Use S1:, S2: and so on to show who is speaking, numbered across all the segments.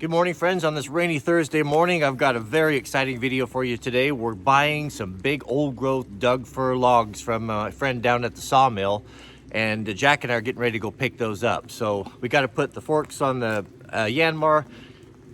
S1: Good morning, friends. On this rainy Thursday morning, I've got a very exciting video for you today. We're buying some big old growth Doug fir logs from a friend down at the sawmill, and Jack and I are getting ready to go pick those up. So we got to put the forks on the Yanmar.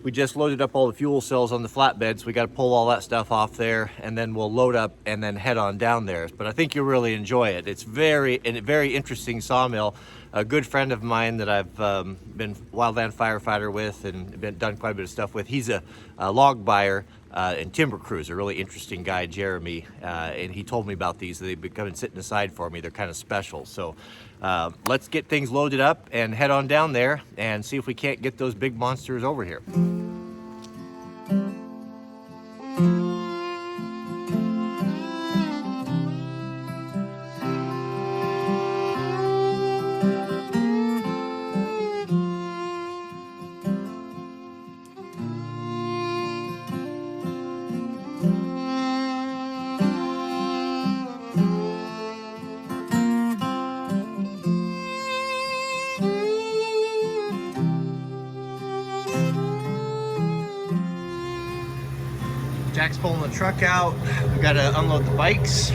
S1: We just loaded up all the fuel cells on the flatbed, so we got to pull all that stuff off there, and then we'll load up and then head on down there. But I think you'll really enjoy it. It's a very interesting sawmill. A good friend of mine that I've been wildland firefighter with and done quite a bit of stuff with. He's a log buyer and timber cruiser, really interesting guy, Jeremy. And he told me about these. They've been coming sitting aside for me. They're kind of special. So let's get things loaded up and head on down there and see if we can't get those big monsters over here. Jack's pulling the truck out. We got to unload the bikes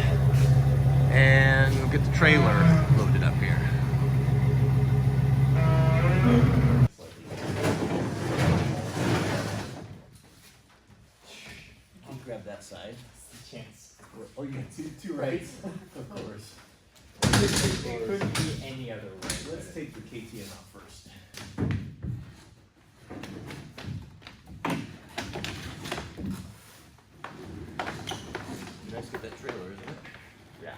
S1: and we'll get the trailer loaded up here. I'll grab that side.
S2: Chance.
S1: Oh, you got two rights? Of course.
S2: It couldn't be any other way.
S1: Let's take the KTM out first. Nice to get that trailer, isn't it?
S2: Yeah.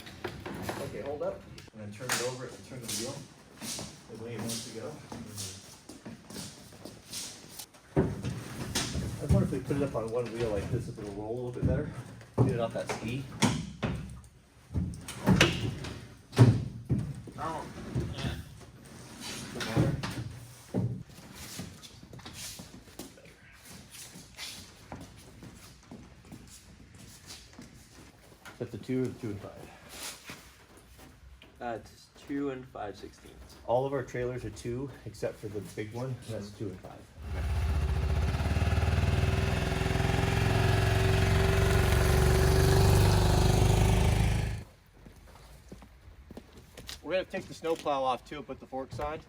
S1: Okay, hold up. And then turn it over and turn the wheel the way it wants to go. I wonder if we put it up on one wheel like this, if it'll roll a little bit better. Get it off that ski.
S2: Oh, yeah.
S1: Doesn't matter. That's the 2 or the 2 and 5.
S3: It's 2 and 5/16.
S1: All of our trailers are 2, except for the big one. That's 2 and 5. We're gonna take the snowplow off too and put the forks on.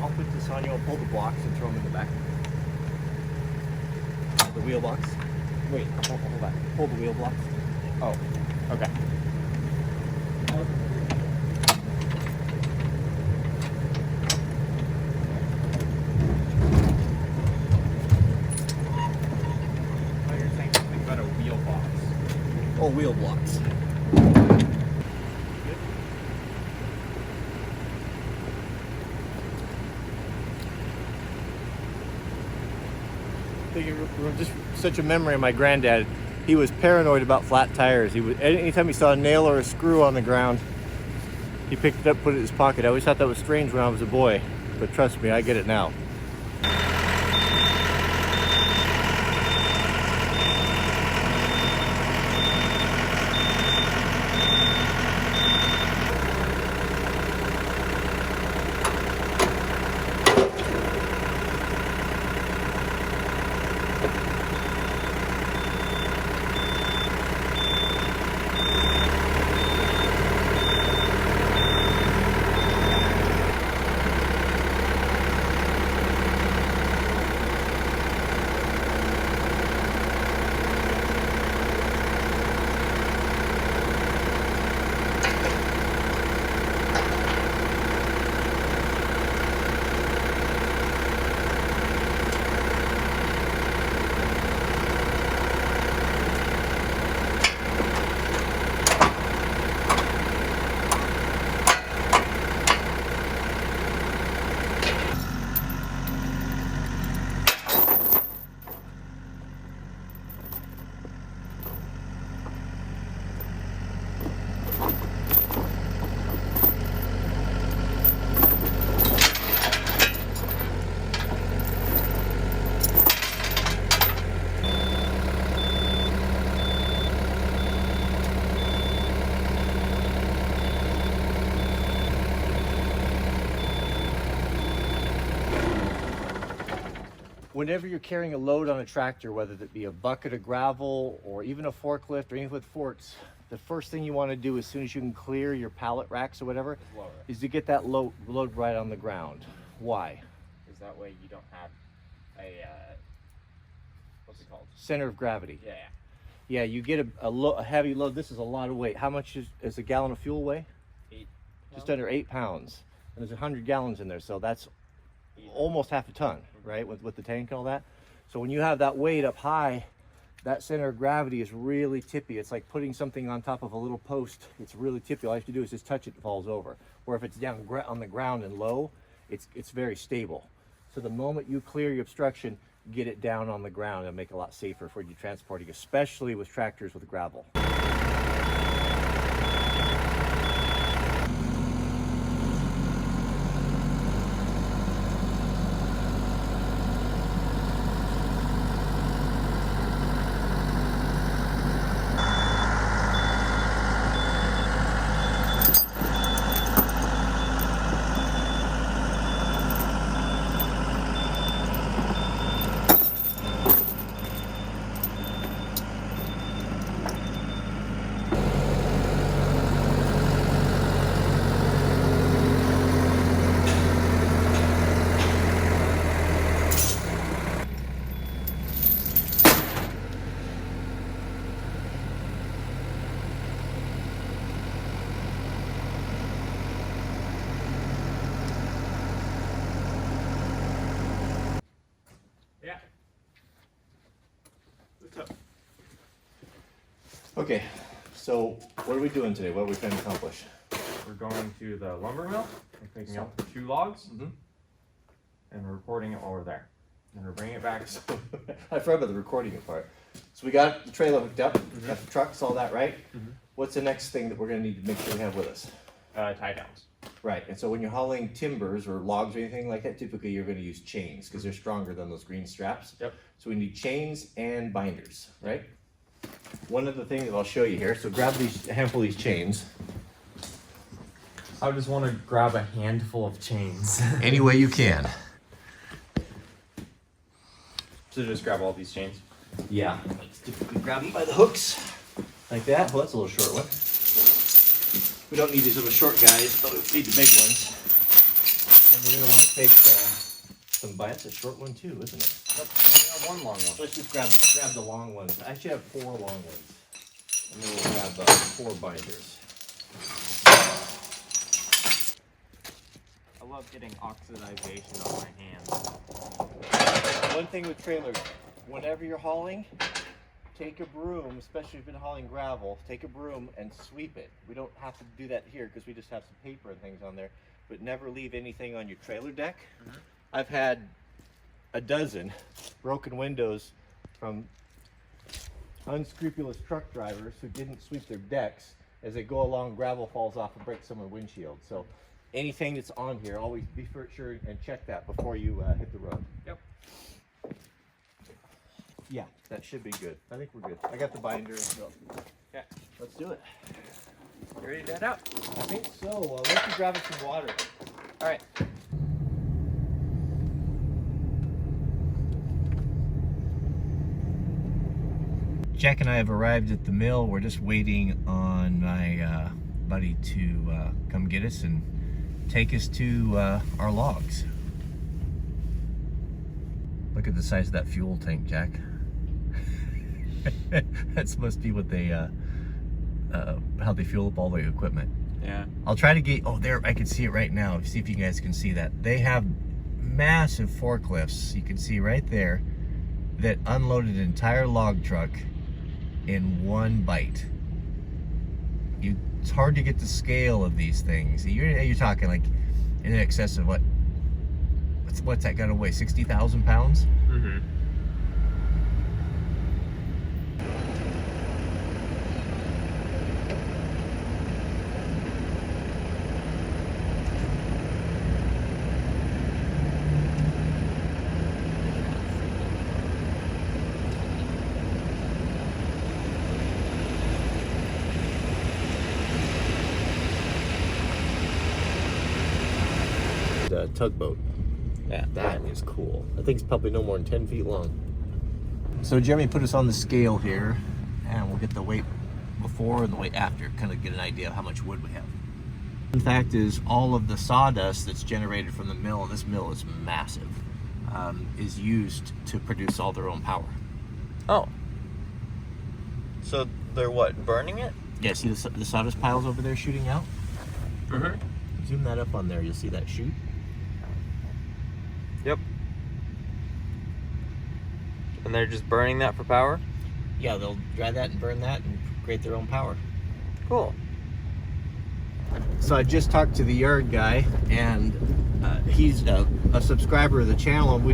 S1: I'll put this on you. I'll pull the blocks and throw them in the back. The wheel blocks. Wait, hold back. Pull the wheel blocks.
S2: Oh, okay. Oh, you're saying something about a wheel box.
S1: Oh, wheel blocks. Just such a memory of my granddad. He was paranoid about flat tires. He would, anytime he saw a nail or a screw on the ground, he picked it up, put it in his pocket. I always thought that was strange when I was a boy, but trust me, I get it now. whenever you're carrying a load on a tractor, whether it be a bucket of gravel or even a forklift or anything with forks, the first thing you want to do as soon as you can clear your pallet racks or whatever is to get that load right on the ground. Why?
S2: Because that way you don't have a, what's it called?
S1: Center of gravity.
S2: Yeah.
S1: Yeah, you get a heavy load. This is a lot of weight. How much is a gallon of fuel weigh?
S2: 8
S1: Just under 8 pounds. And there's 100 gallons in there, so that's almost half a ton, right? With the tank and all that. So when you have that weight up high, that center of gravity is really tippy. It's like putting something on top of a little post. It's really tippy. All you have to do is just touch it, it falls over. Or if it's down on the ground and low, it's very stable. So the moment you clear your obstruction, get it down on the ground and make it a lot safer for you transporting, especially with tractors with gravel.
S2: Yeah.
S1: Okay, so what are we doing today? What are we trying to accomplish?
S2: We're going to the lumber mill. We're picking up 2 logs.
S1: Mm-hmm.
S2: And we're recording it while we're there. And we're bringing it back.
S1: I forgot about the recording part. So we got the trailer hooked up, got the trucks, all that, right? What's the next thing that we're gonna need to make sure we have with us?
S2: Tie downs.
S1: Right, and so when you're hauling timbers or logs or anything like that, typically you're gonna use chains because they're stronger than those green straps.
S2: Yep.
S1: So we need chains and binders, right? One of the things that I'll show you here, so grab a handful of these chains.
S2: I just want to grab a handful of chains.
S1: Any way you can.
S2: So just grab all these chains?
S1: Yeah. Let's typically grab them by the hooks, like that. Well, that's a little short one. We don't need these little short guys, but we need the big ones. And we're gonna want to take some bites. A short one too, isn't it?
S2: Nope, I got 1 long one.
S1: Let's just grab the long ones. I actually have 4 long ones. And then we'll grab 4 binders.
S2: I love getting oxidization on my hands.
S1: One thing with trailers, whenever you're hauling, take a broom, especially if you've been hauling gravel, take a broom and sweep it. We don't have to do that here because we just have some paper and things on there, but never leave anything on your trailer deck. I've had a dozen broken windows from unscrupulous truck drivers who didn't sweep their decks. As they go along, gravel falls off and breaks someone's windshield. So anything that's on here, always be for sure and check that before you hit the road.
S2: Yep.
S1: Yeah, that should be good. I think we're good. I got the binder, so
S2: Yeah.
S1: let's do it.
S2: You ready to head out?
S1: I think so. Let's be grabbing some water.
S2: All right.
S1: Jack and I have arrived at the mill. We're just waiting on my buddy to come get us and take us to our logs. Look at the size of that fuel tank, Jack. That must be what they, how they fuel up all the equipment.
S2: Yeah.
S1: I'll try to get, oh there, I can see it right now. See if you guys can see that. They have massive forklifts, you can see right there, that unloaded an entire log truck in one bite. It's hard to get the scale of these things. You're talking like in excess of what's that gonna weigh, 60,000 pounds?
S2: Mm-hmm.
S1: The tugboat. Yeah, that is cool. That thing's probably no more than 10 feet long. So Jeremy put us on the scale here, and we'll get the weight before and the weight after, kind of get an idea of how much wood we have. In fact, is all of the sawdust that's generated from the mill, and this mill is massive, is used to produce all their own power.
S3: Oh. So they're what? Burning it?
S1: Yeah, see the sawdust piles over there shooting out?
S3: Mm-hmm.
S1: Zoom that up on there, you'll see that shoot.
S3: Yep. And they're just burning that for power?
S1: Yeah, they'll dry that and burn that and create their own power.
S3: Cool.
S1: So I just talked to the yard guy, and he's a subscriber of the channel, and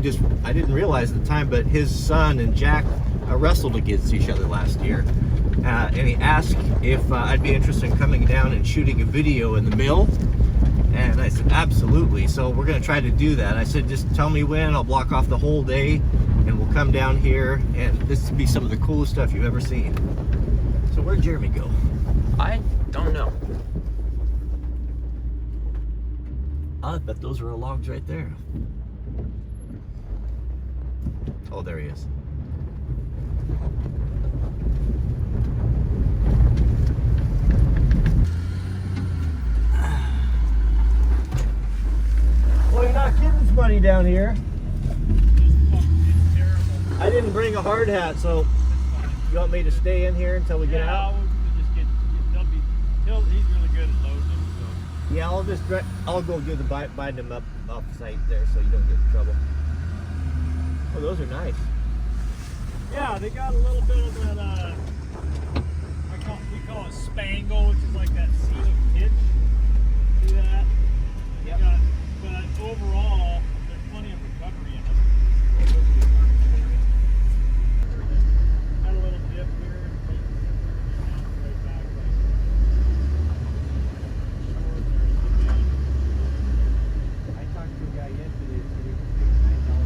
S1: I didn't realize at the time, but his son and Jack wrestled against each other last year. And he asked if I'd be interested in coming down and shooting a video in the mill. And I said, absolutely. So we're going to try to do that. I said, just tell me when. I'll block off the whole day, and we'll come down here. And this will be some of the coolest stuff you've ever seen. So where'd Jeremy go?
S3: I don't know.
S1: I bet those are our logs right there. Oh, there he is. Well, you're not getting this money down here. I didn't bring a hard hat, so you want me to stay in here until we get out?
S4: He's really good at loading them. So.
S1: Yeah, I'll go do the bind them up off site there so you don't get in trouble. Oh, those are nice.
S4: Yeah, they got a little bit of that. We call it spangle, which is like that seam of pitch. See that?
S1: Yep.
S4: But overall, there's plenty of recovery in them. Had a little dip here. Right back.
S1: I talked to a guy yesterday who said he could take $9.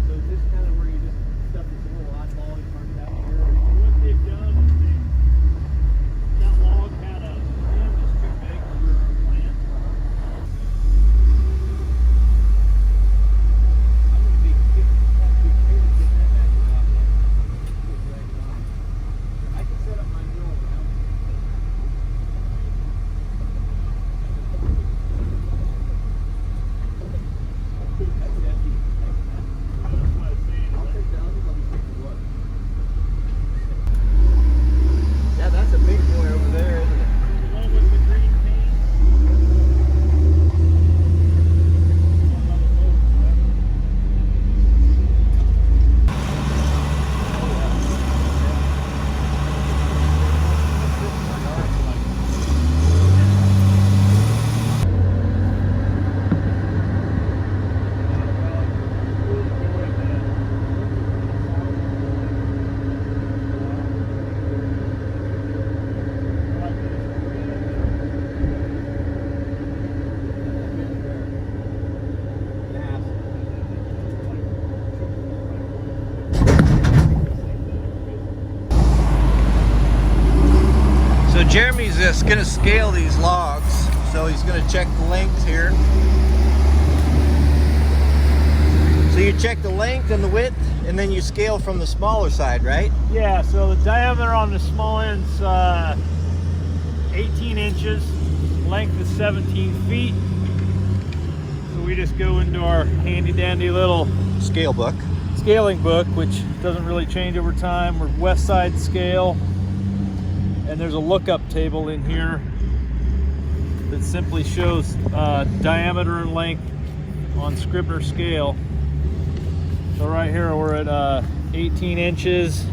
S1: So is this kind of where you just stuff this little oddball you marked out here?
S4: What they've done is that log had a stem that's too big for our plant.
S1: I'm going to be curious to get that back off there. I can set up my drill now. That's hefty.
S4: That's what I was saying.
S1: I'll take the other one and take the wood. Yeah, that's a big boy over there, isn't it?
S4: The one with the green paint.
S1: So Jeremy's just gonna scale these logs. So he's gonna check the length here. So you check the length and the width, and then you scale from the smaller side, right?
S4: Yeah, so the diameter on the small end's 18 inches, length is 17 feet. So we just go into our handy dandy little
S1: Scale book.
S4: scaling book, which doesn't really change over time. We're west side scale, and there's a lookup table in here that simply shows diameter and length on Scribner scale. So right here we're at 18 inches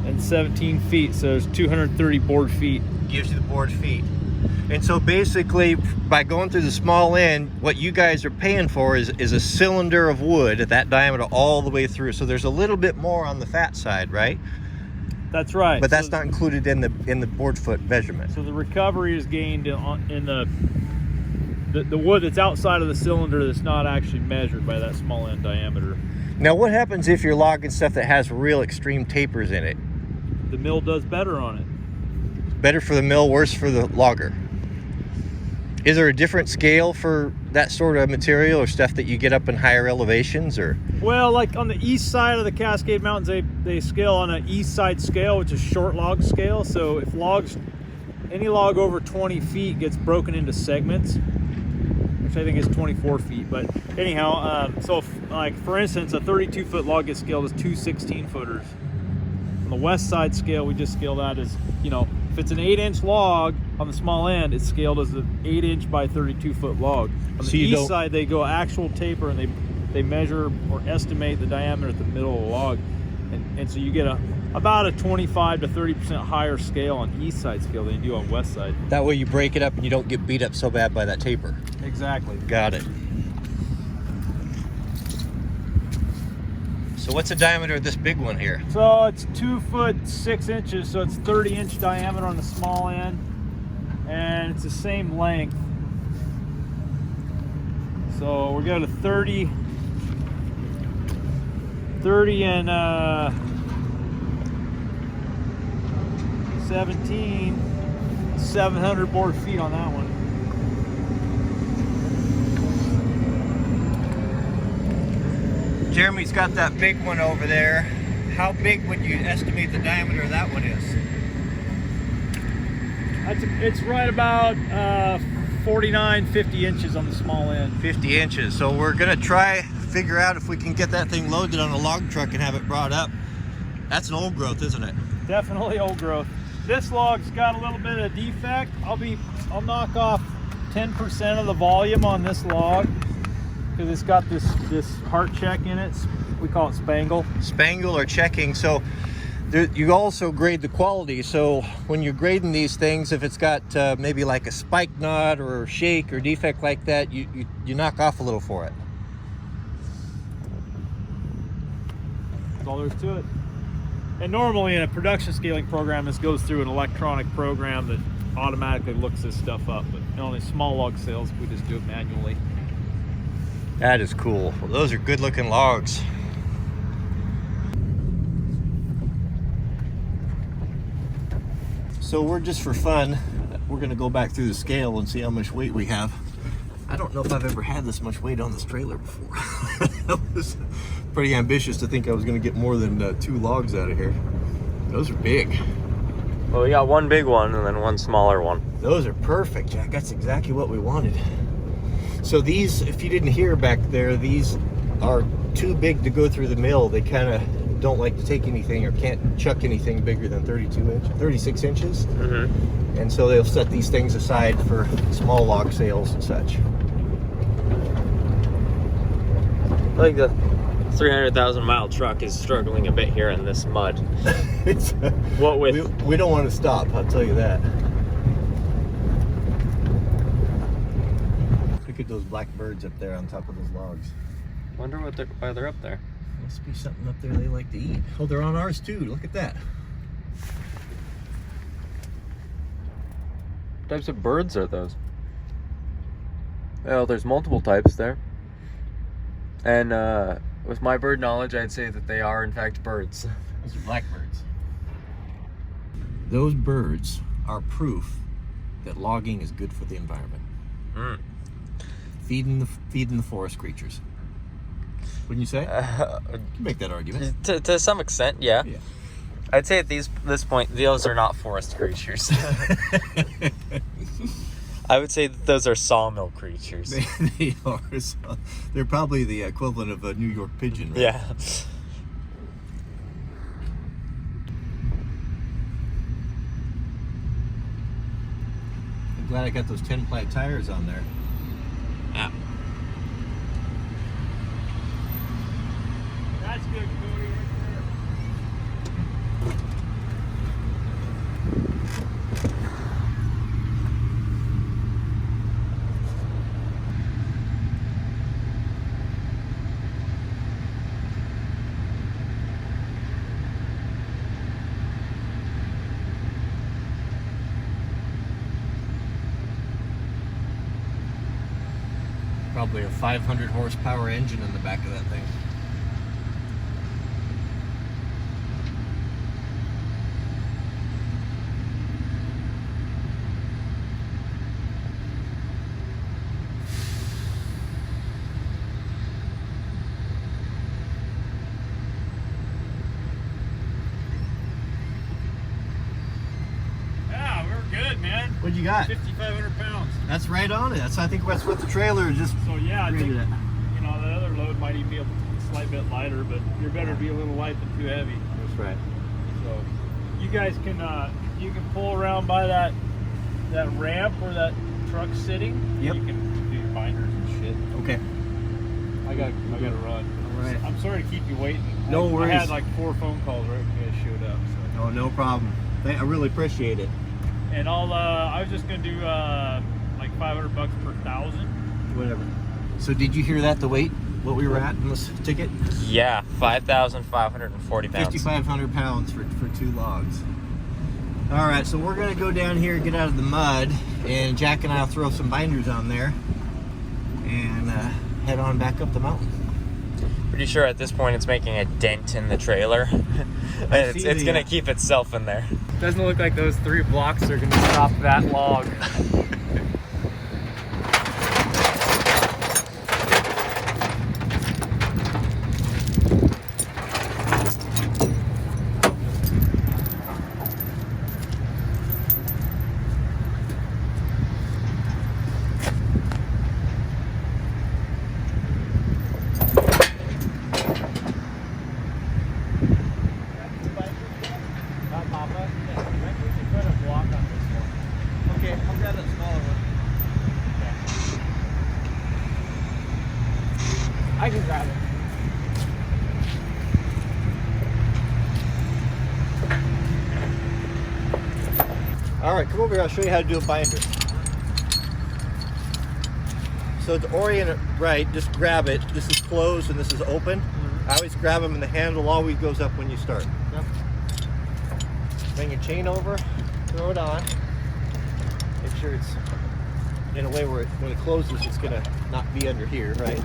S4: and 17 feet, so there's 230 board feet.
S1: Gives you the board feet. And so basically, by going through the small end, what you guys are paying for is a cylinder of wood at that diameter all the way through. So there's a little bit more on the fat side, right?
S4: That's right.
S1: But that's not included in the board foot measurement.
S4: So the recovery is gained in the the wood that's outside of the cylinder that's not actually measured by that small end diameter.
S1: Now, what happens if you're logging stuff that has real extreme tapers in it?
S4: The mill does better on it.
S1: Better for the mill, worse for the logger. Is there a different scale for that sort of material or stuff that you get up in higher elevations, or?
S4: Well, like on the east side of the Cascade Mountains, they scale on an east side scale, which is short log scale. So if any log over 20 feet gets broken into segments, which I think is 24 feet. But anyhow, so if, like for instance, a 32-foot log gets scaled as two 16-footers. On the west side scale, we just scale that as, you know, if it's an 8-inch log on the small end, it's scaled as an 8-inch by 32-foot log. On the east side, they go actual taper, and they measure or estimate the diameter at the middle of the log, and so you get about a 25 to 30% higher scale on east side scale than you do on west side.
S1: That way you break it up and you don't get beat up so bad by that taper.
S4: Exactly.
S1: Got it. So what's the diameter of this big one here?
S4: So it's 2 foot 6 inches, so it's 30-inch diameter on the small end, and it's the same length. So we're going to 30 and 17, 700 board feet on that one.
S1: Jeremy's got that big one over there. How big would you estimate the diameter of that one is?
S4: It's right about 49, 50 inches on the small end.
S1: 50 inches. So we're gonna figure out if we can get that thing loaded on a log truck and have it brought up. That's an old growth, isn't it?
S4: Definitely old growth. This log's got a little bit of defect. I'll knock off 10% of the volume on this log because it's got this heart check in it. We call it spangle.
S1: Spangle or checking. So you also grade the quality. So when you're grading these things, if it's got maybe like a spike knot or shake or defect like that, you knock off a little for it.
S4: That's all there is to it. And normally in a production scaling program, this goes through an electronic program that automatically looks this stuff up. But on these small log sales, we just do it manually.
S1: That is cool. Well, those are good looking logs. So we're just for fun, we're gonna go back through the scale and see how much weight we have. I don't know if I've ever had this much weight on this trailer before. I was pretty ambitious to think I was gonna get more than 2 logs out of here. Those are big.
S3: Well, we got one big one and then one smaller one.
S1: Those are perfect, Jack. That's exactly what we wanted. So these, if you didn't hear back there, these are too big to go through the mill. They kind of don't like to take anything or can't chuck anything bigger than 36 inches.
S3: Mm-hmm.
S1: And so they'll set these things aside for small log sales and such.
S3: I think the 300,000 mile truck is struggling a bit here in this mud. What with
S1: we don't want to stop, I'll tell you that. Look at those black birds up there on top of those logs.
S3: Wonder why they're up there.
S1: Must be something up there they like to eat. Oh, they're on ours too. Look at that.
S3: What types of birds are those? Well, there's multiple types there. And with my bird knowledge, I'd say that they are in fact birds.
S1: Those are blackbirds. Those birds are proof that logging is good for the environment.
S3: Mm.
S1: Feeding the forest creatures. Wouldn't you say? You can make that argument.
S3: To some extent, yeah.
S1: Yeah.
S3: I'd say at this point, those are not forest creatures. I would say that those are sawmill creatures.
S1: They are. They're probably the equivalent of a New York pigeon, right?
S3: Yeah.
S1: I'm glad I got those 10-ply tires on there.
S3: Yeah.
S4: That's good, Cody, right
S1: Probably a 500 horsepower engine in the back of that thing.
S4: Yeah, we're good, man.
S1: What you got?
S4: 5,500 pounds.
S1: That's right on it. I think that's what the trailer is just.
S4: So yeah, I think,
S1: rated at.
S4: you know, the other load might even be a slight bit lighter, but you're better to be a little light than too heavy.
S1: That's right.
S4: So you guys can pull around by that ramp where that truck's sitting.
S1: Yep.
S4: You can do your binders and shit.
S1: Okay.
S4: I got to run.
S1: All right.
S4: I'm sorry to keep you waiting.
S1: No worries.
S4: I had like 4 phone calls right when you guys showed up. So.
S1: Oh, no problem. I really appreciate it.
S4: And I was just gonna do like $500 per 1,000.
S1: Whatever. So did you hear that, the weight? What we were at in this ticket?
S3: Yeah, 5,540 pounds.
S1: 5,500 pounds for 2 logs. All right, so we're gonna go down here and get out of the mud, and Jack and I'll throw some binders on there and head on back up the mountain.
S3: Pretty sure at this point it's making a dent in the trailer. And it's gonna keep itself in there. Doesn't look like those 3 blocks are gonna stop that log.
S1: Okay, I'll grab that smaller one.
S3: I can grab it.
S1: All right, come over here. I'll show you how to do a binder. So to orient it right, just grab it. This is closed and this is open. I always grab them and the handle always goes up when you start.
S3: Yep.
S1: Bring your chain over, throw it on. Make sure it's in a way where when it closes, it's gonna not be under here, right?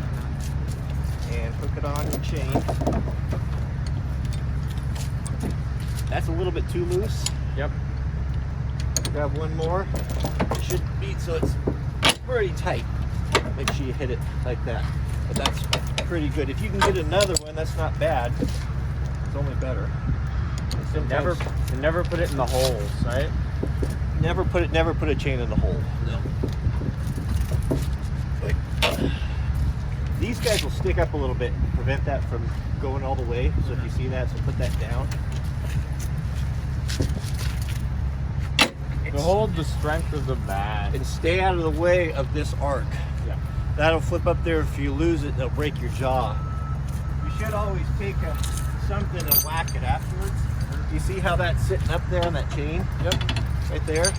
S1: And hook it on your chain. That's a little bit too loose.
S3: Yep.
S1: Grab one more. It should be so it's pretty tight. Make sure you hit it like that. But that's pretty good. If you can get another one, that's not bad. It's only better.
S3: Never put it in the holes, right?
S1: Never put a chain in the hole. No. These guys will stick up a little bit, prevent that from going all the way. So if you see that, so put that down.
S3: To hold the strength of the bat.
S1: And stay out of the way of this arc.
S3: Yeah.
S1: That'll flip up there. If you lose it, it'll break your jaw. You should always take something and whack it afterwards. Do you see how that's sitting up there on that chain?
S3: Yep.
S1: Right there.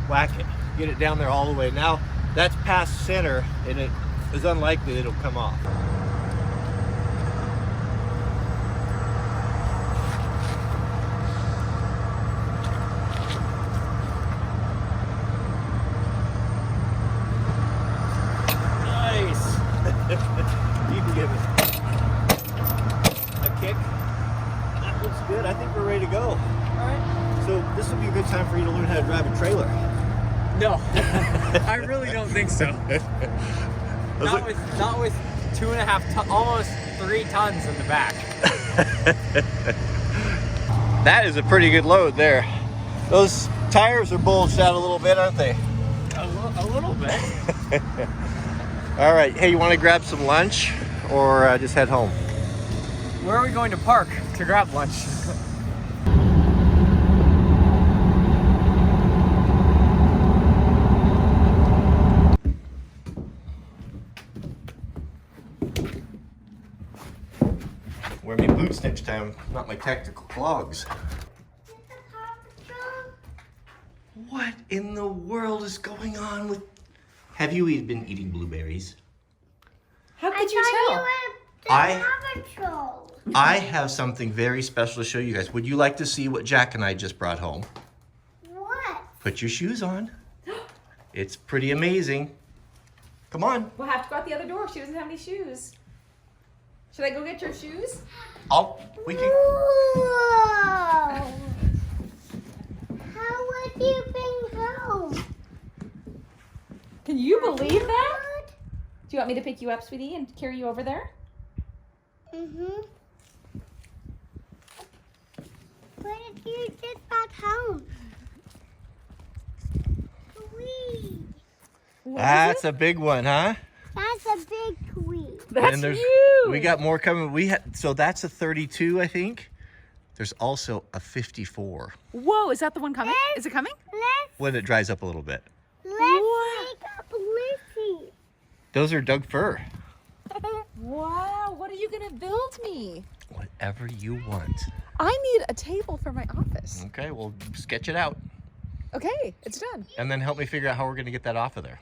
S1: Whack it. Get it down there all the way. Now that's past center, and it is unlikely that it'll come off. Nice. You can give it a kick. That looks good. I think we're ready to go.
S3: All right.
S1: So this would be a good time for you to learn how to drive a trailer.
S3: No, I really don't think so. Not with 2.5 tons, almost 3 tons in the back.
S1: That is a pretty good load there. Those tires are bulged out a little bit, aren't they?
S3: A little bit.
S1: All right. Hey, you want to grab some lunch or just head home?
S3: Where are we going to park to grab lunch?
S1: Wear my boots next time, not my tactical clogs. What in the world is going on with... Have you been eating blueberries?
S5: How could you tell?
S1: I have something very special to show you guys. Would you like to see what Jack and I just brought home?
S5: What?
S1: Put your shoes on. It's pretty amazing. Come on.
S5: We'll have to go out the other door. She doesn't have any shoes. Should I go get your shoes?
S1: We can.
S6: Whoa! How would you bring home?
S5: Can you believe that? Do you want me to pick you up, sweetie, and carry you over there?
S6: Mm-hmm. What if you just got home? Wee.
S1: That's a big one, huh?
S6: That's a big tweet.
S5: That's
S1: And there's,
S5: huge.
S1: we got more coming. So that's a 32, I think. There's also a 54
S5: Whoa, is that the one coming? Is it coming?
S1: when it dries up a little bit.
S6: Let's wake up Lucy.
S1: Those are Doug fir.
S5: Wow, what are you gonna build me?
S1: Whatever you want.
S5: I need a table for my office.
S1: Okay, well, sketch it out.
S5: Okay, it's done.
S1: And then help me figure out how we're going to get that off of there.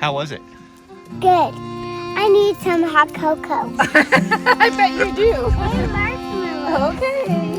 S1: How was it?
S6: Good. I need some hot cocoa.
S5: I bet you do.
S6: And marshmallow.
S5: Okay.